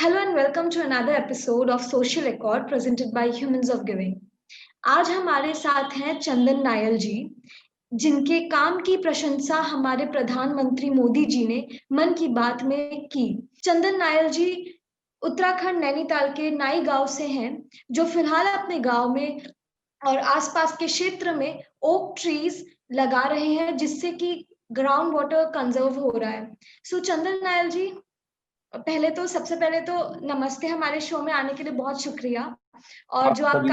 Hello and welcome to another episode of Social Accord presented by Humans of Giving. आज हमारे साथ हैं चंदन Nile जी, जिनके काम की प्रशंसा हमारे प्रधानमंत्री मोदी जी ने मन की बात में की। चंदन नायल जी उत्तराखंड नैनीताल के नाई गांव से हैं, जो फिलहाल अपने गांव में और आसपास के क्षेत्र में ओक ट्रीज लगा रहे हैं, जिससे कि ग्राउंड वाटर कंजर्व हो रहा है। सो चंदन नायल जी, सबसे पहले तो नमस्ते, हमारे शो में आने के लिए बहुत शुक्रिया। और आप जो आप सभी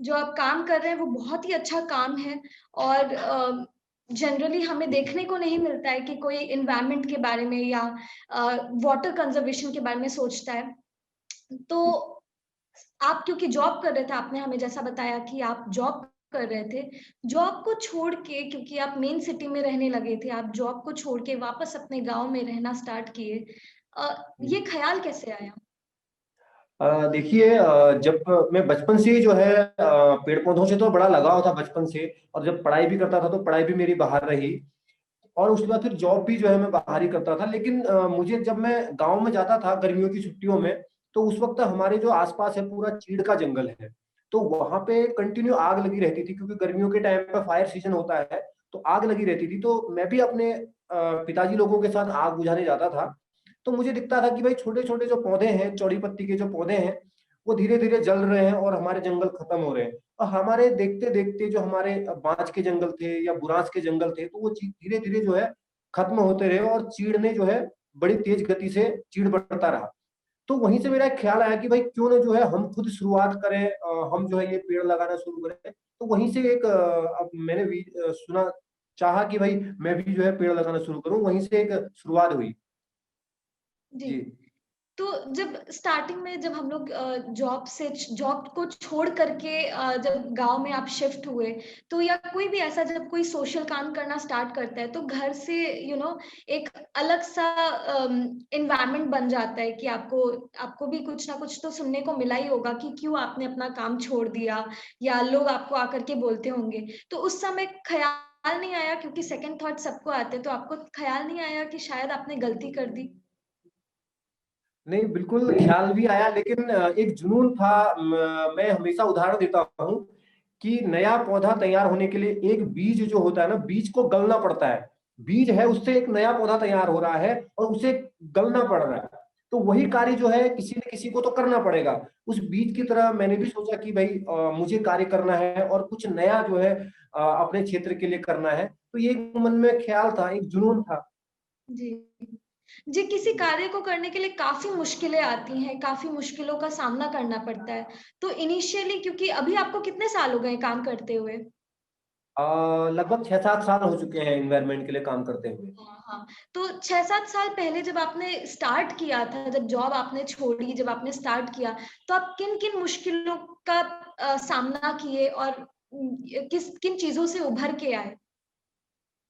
का काम कर रहे हैं वो बहुत ही अच्छा काम है। और जनरली हमें देखने को नहीं मिलता है कि कोई एनवायरनमेंट के बारे में या वाटर कंजर्वेशन के बारे में सोचता है। तो आप क्योंकि जॉब कर रहे थे, आपने हमें जैसा बताया कि आप जॉब कर रहे थे, जॉब को छोड़ के, क्योंकि आप मेन सिटी में रहने लगे थे, आप जॉब को छोड़ के वापस अपने गांव में रहना स्टार्ट किए। ये ख्याल कैसे आया? देखिए, जब मैं बचपन से ही जो है पेड़ पौधों से तो बड़ा लगाव था बचपन से। और जब पढ़ाई भी करता था तो पढ़ाई भी मेरी बाहर रही। और उसके बाद फिर जॉब भी जो है मैं बाहर ही करता था। लेकिन मुझे जब मैं गांव में जाता था गर्मियों की छुट्टियों में, तो उस वक्त हमारे जो आसपास है पूरा चीड़ का जंगल है। तो वहां पे कंटिन्यू आग लगी रहती थी, क्योंकि गर्मियों के टाइम पे फायर सीजन होता है। तो आग लगी रहती थी, तो मैं भी अपने पिताजी लोगों के साथ आग बुझाने जाता था। तो मुझे दिखता था कि भाई छोटे छोटे जो पौधे हैं, चौड़ी पत्ती के जो पौधे हैं, वो धीरे धीरे जल रहे हैं और हमारे जंगल खत्म हो रहे हैं। और हमारे देखते देखते जो हमारे बांज के जंगल थे या बुरांस के जंगल थे, तो वो धीरे धीरे जो है खत्म होते रहे। और चीड़ ने जो है बड़ी तेज गति से चीड़ बढ़ता रहा। तो वहीं से मेरा एक ख्याल आया कि भाई क्यों ना जो है हम खुद शुरुआत करें, हम जो है ये पेड़ लगाना शुरू करें। तो वहीं से एक अब मैंने भी सुना, चाहा कि भाई मैं भी जो है पेड़ लगाना शुरू करूं। वहीं से एक शुरुआत हुई। जी। जी। तो जब स्टार्टिंग में, जब हम लोग जॉब को छोड़ करके जब गांव में आप शिफ्ट हुए, तो या कोई भी ऐसा जब कोई सोशल काम करना स्टार्ट करता है, तो घर से एक अलग सा एनवायरनमेंट बन जाता है कि आपको आपको भी कुछ ना कुछ तो सुनने को मिला ही होगा कि क्यों आपने अपना काम छोड़ दिया, या लोग आपको आकर के बोलते होंगे। तो उस समय ख्याल नहीं आया, क्योंकि सेकंड थॉट सबको आते, तो आपको ख्याल नहीं आया कि शायद आपने गलती कर दी? नहीं, बिल्कुल ख्याल भी आया, लेकिन एक जुनून था। मैं हमेशा उदाहरण देता हूँ कि नया पौधा तैयार होने के लिए एक बीज जो होता है ना, बीज को गलना पड़ता है। बीज है, उससे एक नया पौधा तैयार हो रहा है और उसे गलना पड़ रहा है। तो वही कार्य जो है किसी न किसी को तो करना पड़ेगा। उस बीज की तरह मैंने भी सोचा कि भाई मुझे कार्य करना है और कुछ नया जो है अपने क्षेत्र के लिए करना है। तो ये एक मन में ख्याल था, एक जुनून था। जी। जी, किसी कार्य को करने के लिए काफ़ी मुश्किलें आती हैं, काफ़ी मुश्किलों का सामना करना पड़ता है। तो इनिशियली, क्योंकि अभी आपको कितने साल हो गए काम करते हुए? लगभग 6-7 साल हो चुके हैं एनवायरनमेंट के लिए काम करते हुए। हाँ, हाँ। तो 6-7 साल पहले जब आपने स्टार्ट किया था, जब जॉब आपने छोड़ी, जब आपने स्टार्ट किया, तो आप किन-किन मुश्किलों का सामना किए और किन चीज़ों से उभर के आए?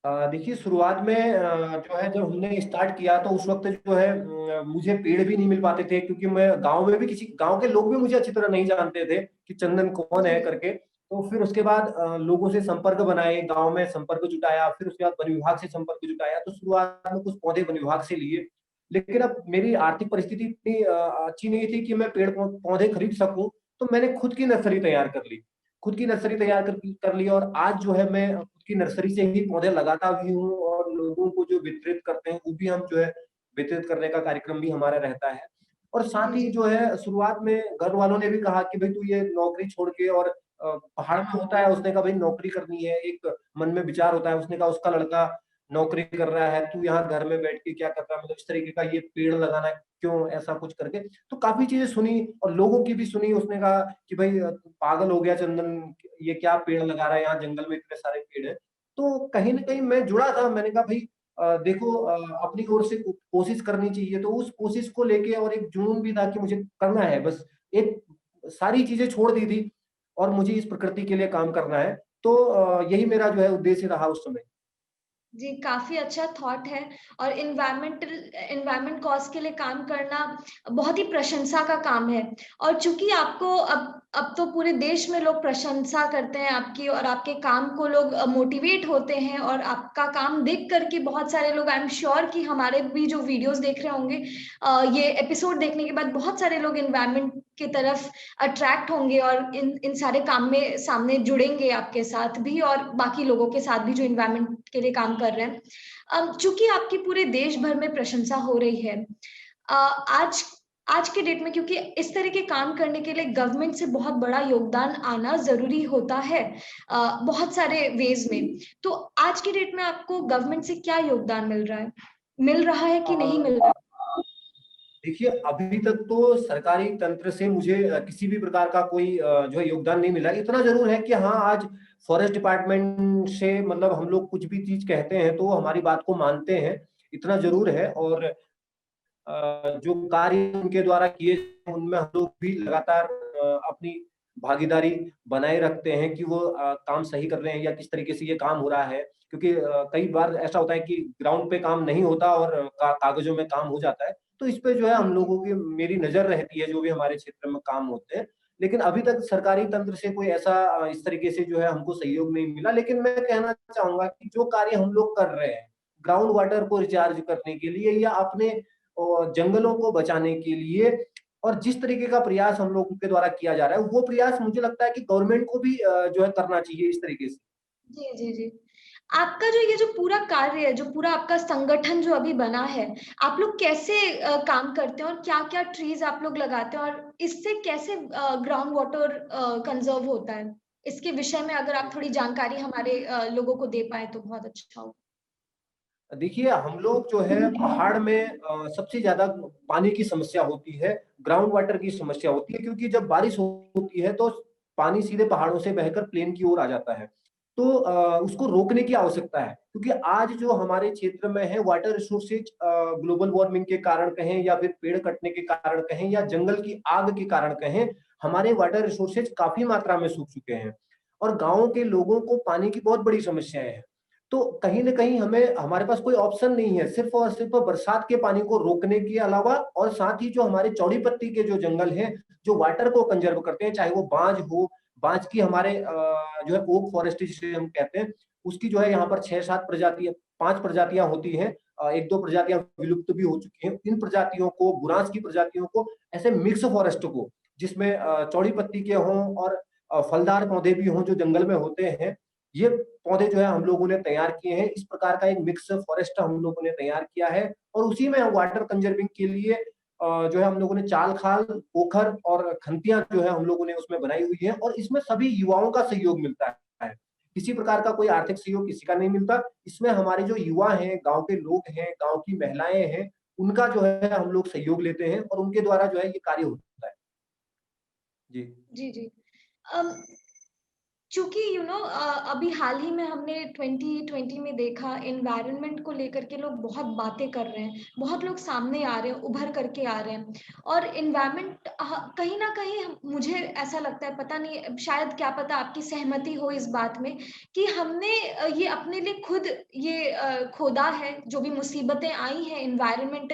देखिए, शुरुआत में जो है जब हमने स्टार्ट किया तो उस वक्त जो है मुझे पेड़ भी नहीं मिल पाते थे, क्योंकि मैं गांव में भी, किसी गांव के लोग भी मुझे अच्छी तरह नहीं जानते थे कि चंदन कौन जी। है करके। तो फिर उसके बाद लोगों से संपर्क बनाए, गांव में संपर्क जुटाया, फिर उसके बाद वन विभाग से संपर्क जुटाया। तो शुरुआत में कुछ पौधे वन विभाग से लिए। लेकिन अब मेरी आर्थिक परिस्थिति इतनी अच्छी नहीं थी कि मैं पेड़ पौधे खरीद सकूं। तो मैंने खुद की नर्सरी तैयार कर ली। खुद की नर्सरी तैयार कर ली, और आज जो है मैं खुद की नर्सरी से ही पौधे लगाता भी हूँ, और लोगों को जो वितरित करते हैं वो भी हम जो है वितरित करने का कार्यक्रम भी हमारा रहता है। और साथ जी, ही जी। जो है शुरुआत में घर वालों ने भी कहा कि भाई तू ये नौकरी छोड़ के, और पहाड़ में होता है, उसने कहा भाई नौकरी करनी है, एक मन में विचार होता है। उसने कहा उसका लड़का नौकरी कर रहा है, तू यहाँ घर में बैठ के क्या कर रहा है, मतलब इस तरीके का, ये पेड़ लगाना क्यों, ऐसा कुछ करके। तो काफी चीजें सुनी और लोगों की भी सुनी। उसने कहा कि भाई तू पागल हो गया चंदन, ये क्या पेड़ लगा रहा है, यहाँ जंगल में इतने सारे पेड़ है। तो कहीं ना कहीं मैं जुड़ा था। मैंने कहा भाई देखो, अपनी ओर से कोशिश करनी चाहिए। तो उस कोशिश को लेके, और एक जुनून भी था कि मुझे करना है बस। एक सारी चीजें छोड़ दी थी और मुझे इस प्रकृति के लिए काम करना है। तो यही मेरा जो है उद्देश्य रहा उस समय। जी, काफ़ी अच्छा थॉट है। और एनवायरनमेंट कॉज़ के लिए काम करना बहुत ही प्रशंसा का काम है। और चूँकि आपको अब अब तो पूरे देश में लोग प्रशंसा करते हैं आपकी, और आपके काम को लोग मोटिवेट होते हैं, और आपका काम देख करके बहुत सारे लोग, आई एम श्योर कि हमारे भी जो वीडियोस देख रहे होंगे, ये एपिसोड देखने के बाद बहुत सारे लोग एनवायरनमेंट की तरफ अट्रैक्ट होंगे और इन इन सारे काम में सामने जुड़ेंगे आपके साथ भी, और बाकी लोगों के साथ भी जो एनवायरनमेंट के लिए काम कर रहे हैं। चूंकि आपकी पूरे देश भर में प्रशंसा हो रही है, आज आज के डेट में, क्योंकि इस तरह के काम करने के लिए गवर्नमेंट से बहुत बड़ा योगदान आना जरूरी होता है बहुत सारे वेज में। तो आज की डेट में आपको गवर्नमेंट से क्या योगदान मिल रहा है कि नहीं मिल रहा है? देखिए, अभी तक तो सरकारी तंत्र से मुझे किसी भी प्रकार का कोई जो है योगदान नहीं मिला। इतना जरूर है कि हाँ, आज फॉरेस्ट डिपार्टमेंट से मतलब हम लोग कुछ भी चीज कहते हैं तो हमारी बात को मानते हैं, इतना जरूर है। और जो कार्य उनके द्वारा किए उनमें हम लोग भी लगातार अपनी भागीदारी बनाए रखते हैं कि वो काम सही कर रहे हैं या किस तरीके से ये काम हो रहा है। क्योंकि कई बार ऐसा होता है कि ग्राउंड पे काम नहीं होता और कागजों में काम हो जाता है। तो इस पे जो है हम लोगों की मेरी नजर रहती है, जो भी हमारे क्षेत्र में काम होते हैं। लेकिन अभी तक सरकारी तंत्र से कोई ऐसा इस तरीके से जो है हमको सहयोग नहीं मिला। लेकिन मैं कहना चाहूंगा कि जो कार्य हम लोग कर रहे हैं ग्राउंड वाटर को रिचार्ज करने के लिए या अपने और जंगलों को बचाने के लिए, और जिस तरीके का प्रयास हम लोगों के द्वारा किया जा रहा है, वो प्रयास मुझे लगता है कि गवर्नमेंट को भी जो है करना चाहिए इस तरीके से। जी जी जी। आपका जो ये जो पूरा कार्य है, जो पूरा आपका संगठन जो अभी बना है, आप लोग कैसे काम करते हैं और क्या क्या ट्रीज आप लोग लगाते हैं, और इससे कैसे ग्राउंड वाटर कंजर्व होता है? इसके विषय में अगर आप थोड़ी जानकारी हमारे लोगों को दे पाए तो बहुत अच्छा हो। देखिए, हम लोग जो है पहाड़ में सबसे ज्यादा पानी की समस्या होती है, ग्राउंड वाटर की समस्या होती है। क्योंकि जब बारिश होती है तो पानी सीधे पहाड़ों से बहकर प्लेन की ओर आ जाता है। तो उसको रोकने की आवश्यकता है, क्योंकि आज जो हमारे क्षेत्र में है वाटर रिसोर्सेज ग्लोबल वार्मिंग के कारण कहें या फिर पेड़ कटने के कारण कहें या जंगल की आग के कारण कहें, हमारे वाटर रिसोर्सेज काफी मात्रा में सूख चुके हैं और गांवों के लोगों को पानी की बहुत बड़ी समस्याएं हैं। तो कहीं न कहीं हमें हमारे पास कोई ऑप्शन नहीं है, सिर्फ़ और सिर्फ़ बरसात के पानी को रोकने के अलावा। और साथ ही जो हमारे चौड़ी पत्ती के जो जंगल हैं, जो वाटर को कंज़र्व करते हैं, चाहे वो बाँज हो, बाँज की हमारे जो है ओक फॉरेस्ट जिसे हम कहते हैं, उसकी जो है यहाँ पर 6-7 प्रजातियाँ 5 प्रजातियाँ होती हैं। 1-2 प्रजातियाँ विलुप्त भी हो चुकी हैं। इन प्रजातियों को, बुरांस की प्रजातियों को, ऐसे मिक्स फॉरेस्ट को, जिसमें चौड़ी पत्ती के हों और फलदार पौधे भी हों जो जंगल में होते हैं, ये पौधे जो है हम लोगों ने तैयार किए हैं। इस प्रकार का एक मिक्स फॉरेस्ट हम लोगों ने तैयार किया है और उसी में वाटर कंजर्विंग के लिए जो है हम लोगों ने चाल खाल, पोखर और खंतियां जो है हम लोगों ने उसमें बनाई हुई है। और इसमें सभी युवाओं का सहयोग मिलता है, किसी प्रकार का कोई आर्थिक सहयोग किसी का नहीं मिलता। इसमें हमारे जो युवा हैं, गांव के लोग हैं, गांव की महिलाएं हैं, उनका जो है हम लोग सहयोग लेते हैं और उनके द्वारा जो है ये कार्य होता है। जी। जी जी। अम, चूंकि अभी हाल ही में हमने 2020 में देखा, एनवायरनमेंट को लेकर के लोग बहुत बातें कर रहे हैं, बहुत लोग सामने आ रहे हैं, उभर करके आ रहे हैं। और एनवायरनमेंट कहीं ना कहीं मुझे ऐसा लगता है, पता नहीं, शायद क्या पता आपकी सहमति हो इस बात में, कि हमने ये अपने लिए खुद ये खोदा है। जो भी मुसीबतें आई हैं एनवायरनमेंट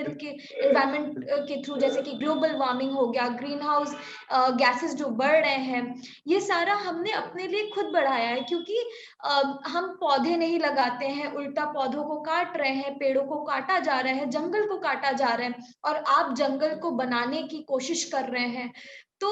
के थ्रू, जैसे कि ग्लोबल वार्मिंग हो गया, ग्रीन हाउस गैसेस जो बढ़ रहे हैं, ये सारा हमने अपने लिए खुद बढ़ाया है। क्योंकि हम पौधे नहीं लगाते हैं, उल्टा पौधों को काट रहे हैं, पेड़ों को काटा जा रहा है, जंगल को काटा जा रहा है, और आप जंगल को बनाने की कोशिश कर रहे हैं। तो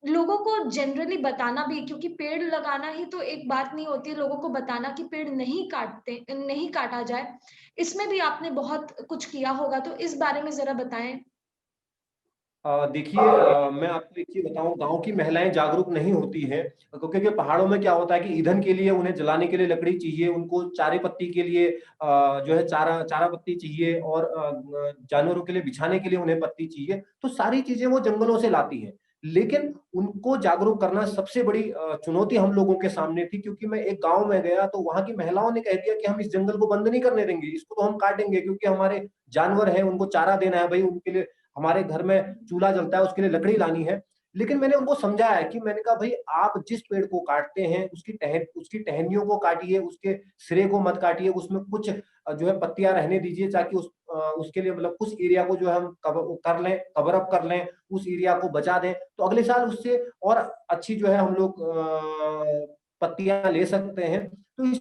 लोगों को जनरली बताना भी, क्योंकि पेड़ लगाना ही तो एक बात नहीं होती है, लोगों को बताना कि पेड़ नहीं काटा जाए, इसमें भी आपने बहुत कुछ किया होगा। तो इस बारे में जरा बताएं। देखिए, मैं आपको एक चीज बताऊं, गांव की महिलाएं जागरूक नहीं होती हैं। क्योंकि पहाड़ों में क्या होता है कि ईंधन के लिए उन्हें जलाने के लिए लकड़ी चाहिए, उनको चारे पत्ती के लिए जो है चारा चारा पत्ती चाहिए, और जानवरों के लिए बिछाने के लिए उन्हें पत्ती चाहिए। तो सारी चीजें वो जंगलों से लाती हैं। लेकिन उनको जागरूक करना सबसे बड़ी चुनौती हम लोगों के सामने थी। क्योंकि मैं एक गांव में गया तो वहां की महिलाओं ने कह दिया कि हम इस जंगल को बंद नहीं करने देंगे, इसको तो हम काटेंगे, क्योंकि हमारे जानवर हैं, उनको चारा देना है भाई, उनके लिए हमारे घर में चूल्हा जलता है, उसके लिए लकड़ी लानी है। लेकिन मैंने उनको समझाया कि मैंने कहा भाई आप जिस पेड़ को काटते हैं उसकी टहनियों को काटिए, उसके सिरे को मत काटिए, उसमें कुछ जो है पत्तियां रहने दीजिए, ताकि उसके लिए मतलब उस एरिया को जो है हम कवर अप कर लें, उस एरिया को बचा दें, तो अगले साल उससे और अच्छी जो है हम लोग पत्तियां ले सकते हैं। तो इस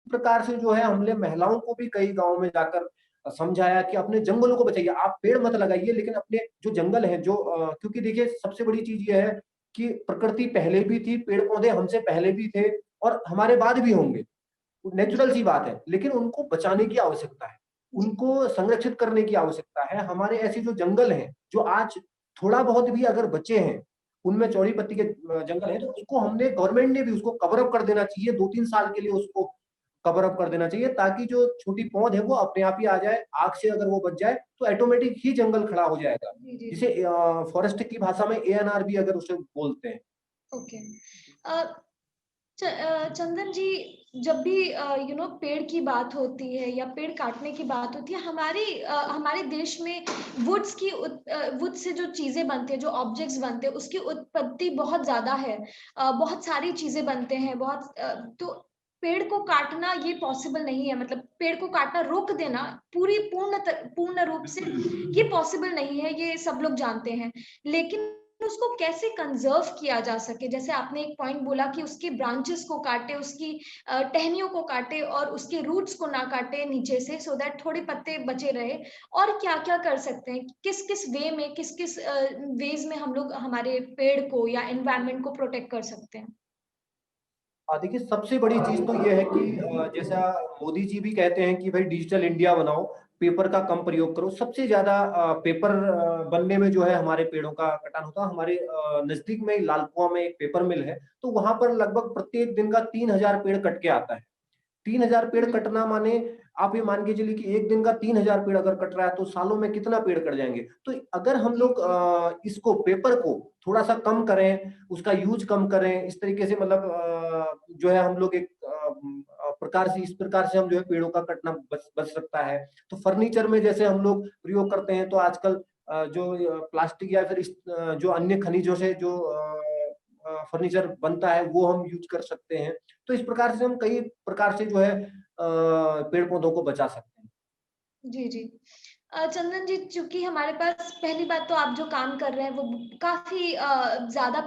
प्रकार से जो है हमने महिलाओं को भी कई गांव में जाकर समझाया कि अपने जंगलों को बचाइए, आप पेड़ मत लगाइए लेकिन अपने जो जंगल है जो क्योंकि देखिए सबसे बड़ी चीज ये है कि प्रकृति पहले भी थी, पेड़ पौधे हमसे पहले भी थे और हमारे बाद भी होंगे, नेचुरल जी सी बात है, लेकिन उनको बचाने की आवश्यकता है, जी उनको संरक्षित करने की आवश्यकता है। हमारे ऐसे जो जंगल हैं जो आज थोड़ा बहुत भी अगर बचे हैं, उनमें चौड़ी पत्ती के जंगल है, तो उसको हमने गवर्नमेंट ने भी उसको कवर अप कर देना चाहिए, 2-3 साल के लिए उसको कवर अप कर देना चाहिए, ताकि जो छोटी पौध है वो अपने आप ही आ जाए, आग से अगर वो बच जाए तो ऑटोमेटिक ही जंगल खड़ा हो जाएगा, जी जी जी। जिसे फॉरेस्ट की भाषा में एएनआर भी अगर उसे बोलते हैं। ओके। चंदन जी, जब भी पेड़ की बात होती है या पेड़ काटने की बात होती है, हमारे देश में वुड से जो चीजें बनती है, जो ऑब्जेक्ट्स बनते हैं, उसकी उत्पत्ति बहुत ज्यादा है। बहुत सारी चीजें बनते हैं, तो पेड़ को काटना ये पॉसिबल नहीं है, मतलब पेड़ को काटना रोक देना पूर्ण रूप से ये पॉसिबल नहीं है, ये सब लोग जानते हैं। लेकिन उसको कैसे कंजर्व किया जा सके, जैसे आपने एक पॉइंट बोला कि उसकी ब्रांचेस को काटे, उसकी टहनियों को काटे और उसके रूट्स को ना काटे नीचे से, सो दैट थोड़े पत्ते बचे रहे। और क्या क्या कर सकते हैं, किस किस वे में, किस किस वेज में हम लोग हमारे पेड़ को या एनवायरनमेंट को प्रोटेक्ट कर सकते हैं? देखिए सबसे बड़ी चीज तो ये है कि जैसा मोदी जी भी कहते हैं कि भाई डिजिटल इंडिया बनाओ, पेपर का कम प्रयोग करो। सबसे ज्यादा पेपर बनने में जो है हमारे पेड़ों का कटान होता है। हमारे नजदीक में लालकुआं में एक पेपर मिल है, तो वहां पर लगभग प्रत्येक दिन का 3,000 पेड़ कट के आता है। 3,000 पेड़ कटना माने आप ये मान के चलिए कि एक दिन का 3,000 पेड़ अगर कट रहा है तो सालों में कितना पेड़ कट जाएंगे। तो अगर हम जी लोग जी इसको पेपर को थोड़ा सा कम करें, उसका यूज कम करें, इस तरीके से मतलब जो है हम लोग एक प्रकार से इस प्रकार से हम जो है पेड़ों का कटना बच सकता है। तो फर्नीचर में जैसे हम लोग प्रयोग करते हैं, तो आजकल जो प्लास्टिक या फिर जो अन्य खनिजों से जो फर्नीचर बनता है वो हम यूज कर सकते हैं। तो इस प्रकार से हम कई प्रकार से जो है पेड़ पौधों को बचा सकते हैं। जी जी। चंदन जी, चूंकि हमारे पास, पहली बात तो आप जो काम कर रहे हैं वो काफी ज्यादा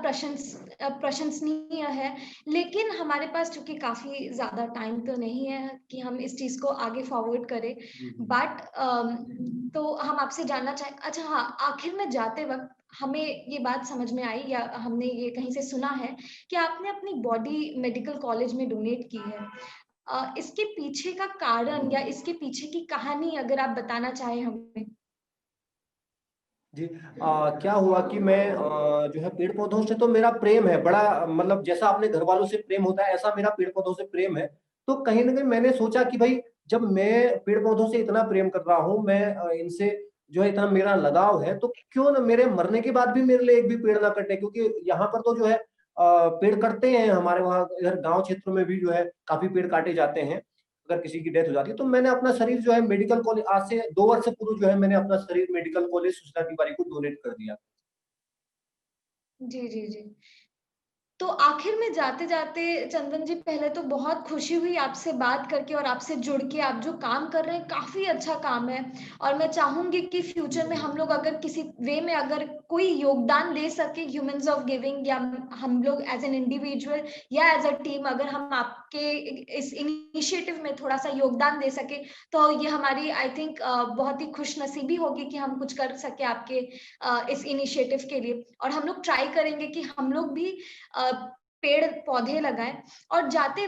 प्रशंसनीय है। लेकिन हमारे पास चूंकि काफी ज्यादा टाइम तो नहीं है कि हम इस चीज को आगे फॉरवर्ड करें। जी जी बट तो हम आपसे जानना चाहें, अच्छा हाँ, आखिर में जाते वक्त हमें ये बात समझ में आई या हमने ये कहीं से सुना है कि आपने अपनी बॉडी मेडिकल कॉलेज में डोनेट की है। इसके पीछे का कारण या इसके पीछे की कहानी अगर आप बताना चाहें हमें। जी। क्या हुआ कि मैं जो है पेड़ पौधों से तो मेरा प्रेम है बड़ा, मतलब जैसा अपने घर वालों से प्रेम होता है ऐसा मेरा पेड़ पौधों से प्रेम है। तो कहीं ना कहीं मैंने सोचा कि भाई जब मैं पेड़ पौधों से इतना प्रेम कर रहा हूँ, मैं इनसे जो है इतना मेरा लगाव है, तो क्यों ना मेरे मरने के बाद भी मेरे लिए एक भी पेड़ ना कटे। क्योंकि यहाँ पर तो जो है पेड़ कटते हैं, हमारे वहाँ इधर गांव क्षेत्र में भी जो है काफी पेड़ काटे जाते हैं अगर किसी की डेथ हो जाती है। तो मैंने अपना शरीर जो है मेडिकल कॉलेज, आज से 2 वर्ष पूर्व जो है मैंने अपना शरीर मेडिकल कॉलेज सुचना तिवारी को डोनेट कर दिया। जी जी जी। तो आखिर में जाते-जाते चंदन जी, पहले तो बहुत खुशी हुई आपसे बात करके और आपसे जुड़ के। आप जो काम कर रहे हैं काफ़ी अच्छा काम है, और मैं चाहूँगी कि फ्यूचर में हम लोग अगर किसी वे में अगर कोई योगदान दे सके ह्यूमन्स ऑफ गिविंग, या हम लोग एज़ एन इंडिविजुअल या एज़ अ टीम, अगर हम आपके इस इनिशिएटिव में थोड़ा-सा योगदान दे सके, तो ये हमारी आई थिंक बहुत ही खुशनसीबी होगी कि हम कुछ कर सके आपके इस इनिशिएटिव के लिए। और हम लोग ट्राई करेंगे कि हम लोग भी पेड़ पौधे लगाएं। और जाते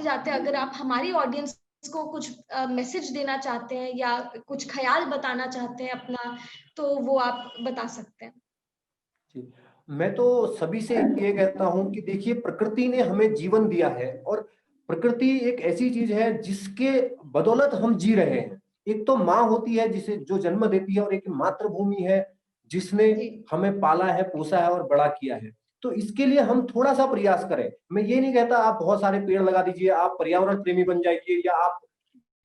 जाते अगर आप हमारी ऑडियंस को कुछ मैसेज देना चाहते हैं या कुछ ख्याल बताना चाहते हैं अपना, तो वो आप बता सकते हैं। जी। मैं तो सभी से ये कहता हूं कि देखिए प्रकृति ने हमें जीवन दिया है, और प्रकृति एक ऐसी चीज है जिसके बदौलत हम जी रहे हैं। एक तो माँ होती है जिसे जो जन्म देती है, और एक मातृभूमि है जिसने जी हमें पाला है, पोसा है और बड़ा किया है। तो इसके लिए हम थोड़ा सा प्रयास करें। मैं ये नहीं कहता आप बहुत सारे पेड़ लगा दीजिए, आप पर्यावरण प्रेमी बन जाइए, या आप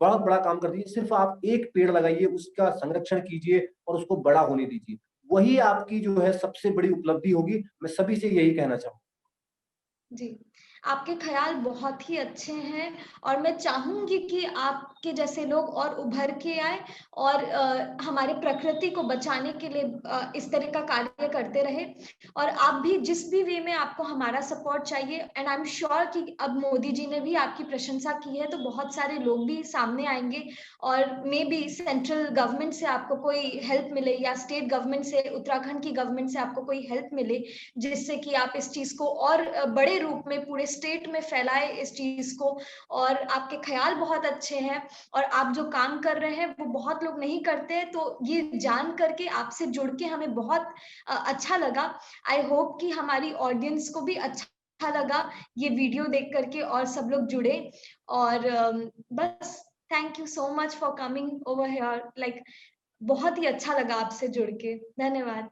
बहुत बड़ा काम कर दीजिए। सिर्फ आप एक पेड़ लगाइए, उसका संरक्षण कीजिए और उसको बड़ा होने दीजिए। वही आपकी जो है सबसे बड़ी उपलब्धि होगी। मैं सभी से यही कहना चाहूँगा। जी, आपके ख़्याल बहुत ही अच्छे हैं और मैं चाहूँगी कि आपके जैसे लोग और उभर के आएँ और हमारे प्रकृति को बचाने के लिए इस तरह का कार्य करते रहें। और आप भी जिस भी वे में आपको हमारा सपोर्ट चाहिए, एंड आई एम श्योर कि अब मोदी जी ने भी आपकी प्रशंसा की है, तो बहुत सारे लोग भी सामने आएँगे और मे बी सेंट्रल गवर्नमेंट से आपको कोई हेल्प मिले या स्टेट गवर्नमेंट से, उत्तराखंड की गवर्नमेंट से आपको कोई हेल्प मिले, जिससे कि आप इस चीज़ को और बड़े रूप में पूरे स्टेट में फैलाए इस चीज़ को। और आपके ख़्याल बहुत अच्छे हैं और आप जो काम कर रहे हैं वो बहुत लोग नहीं करते हैं, तो ये जान करके आपसे जुड़ के हमें बहुत अच्छा लगा। आई होप कि हमारी ऑडियंस को भी अच्छा लगा ये वीडियो देख करके और सब लोग जुड़े। और बस thank you so much for coming over here, like बहुत ही अच्छा लगा आपसे जुड़ के। धन्यवाद।